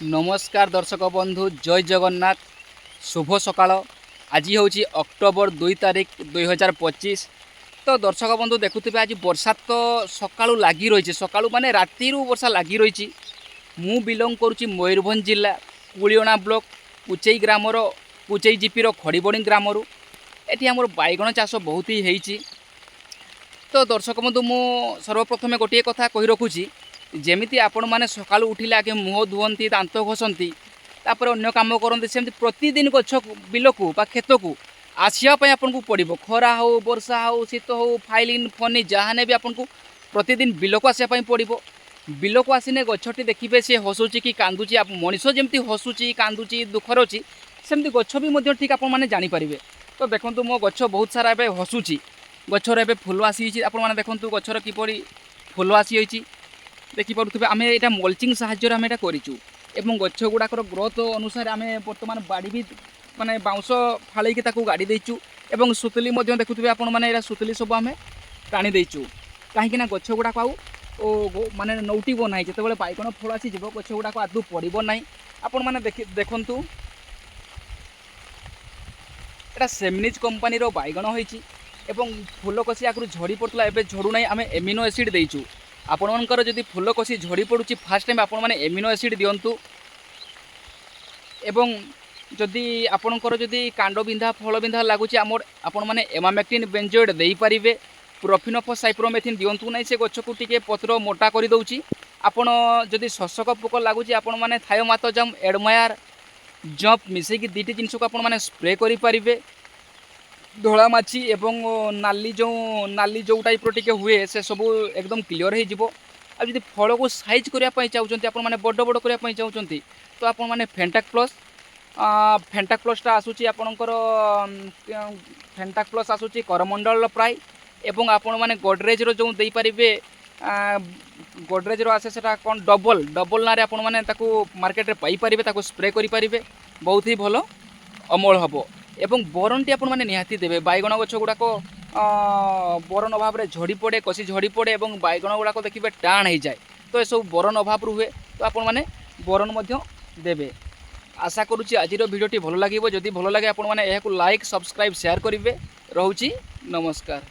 नमस्कार दर्शक बंधु जय जगन्नाथ शुभ सकाळ। आज हूँ अक्टोबर 2 तारिख 2025। तो दर्शक बंधु देखुवे आज बरसात तो सकाळू लगी रही सकाळू माने राति वर्षा लगी रही। मु बिलंग करुच्ची मयूरभंज जिला कुलियणा block Kuchai grammar Kuchai जीपीर खड़ीबणी grammar eighty आमर बैगण चाष बहुत ही होती। तो दर्शक बंधु मु सर्वप्रथमे गोटे कथा कही रखुची जेमिति आपण माने सकाळू उठिले आगे मुह धुवंती दांत घषंती तापर अन्य काम करते सेमती प्रतिदिन गछ बिलकू बा खेत को आसवाई आपन को पड़ो खरा हो वर्षा हो शीत हो फाइलिन फनी जहाँ भी आपन को प्रतिदिन बिल को आसवाई पड़ो। बिल को आसने गछटी देखिए सी हसुची कि कांदुची मनीष जमी हसुची कांदुची दुखर अच्छी सेमती गछ भी ठीक आप जानीपारे। तो देखो मो गछ बहुत सारा ए हसुची गचर ए फुल आसी आपने देखो गचर किपरि फुल आसी देखिपे आम यहाँ मल्चिंग साहाय्य आम यहाँ करूँ एवं गछ गुड़ाकर ग्रोथ अनुसार आम बर्तमान बाड़ी भी माने बाउंश फाड़ी गाड़ी देचु एवं सुतली देखुए आपण मैंने सुतली सब आम टाणी देचु कहीं गछ गुड़ाक आउ माने नौटिब ना जिते बैगण फल आसीज गछ गुड़ाक आदू पड़ो ना। आपण मैंने देखु एटा सेमनिज कंपानी बैगण होती फुल कषि आगु झड़ी पड़ता है झड़ू ना आम एमिनो एसिड देचु। आपणकर जदि फुल कषि झड़ी पड़ुची फास्ट टाइम आपण मैंने एमिनो एसिड दिंतु एवं जदि आपणकर जदि कांड बिंधा फल बिंधा लगुच आपण मैंने एमामेक्टिन बेंजोएड दे पारे प्रोफिनोफस साइप्रोमेथिन दिंतु ना से गछ को टिके पत्र मोटा कर दौची। आपण जदि शोषक पोक लगुच आपण मैंने थायोमाथोजम एडमायर जंप मिसेकी दुईटी जिनस को आपण मैंने स्प्रे करें धोला माछी एवं नाली जो टाइप टे हुए से सब एकदम क्लीयर हो। जब फल को साइज करने चाहते आप बड़ बड़ करने चाहते तो आप फेंटाक प्लसटा आसूची आपणकर फेंटाक प्लस आसूची करमंडल प्राय एवं आपण मैंने गोडरेज जो दे पारे गोडरेज आसे से कौन डबल ना आपण मैंने मार्केट में पाइपर स्प्रे करें बहुत ही भल अमल हम एवं बरन टी आपने निहाती देवे बैगण गछ गुड़ाक बरन अभाव में झड़ी पड़े कषि झड़ी पड़े और बैगण गुड़ाक देखिए टाण हो जाए तो यह सब बरन अभाव हुए तो आपण मैंने बरन देवे। आशा करुच्ची आज भिडियोटी भल लगे जदि भल लगे आपण मैंने लाइक सब्सक्राइब शेयर करेंगे। रोची नमस्कार।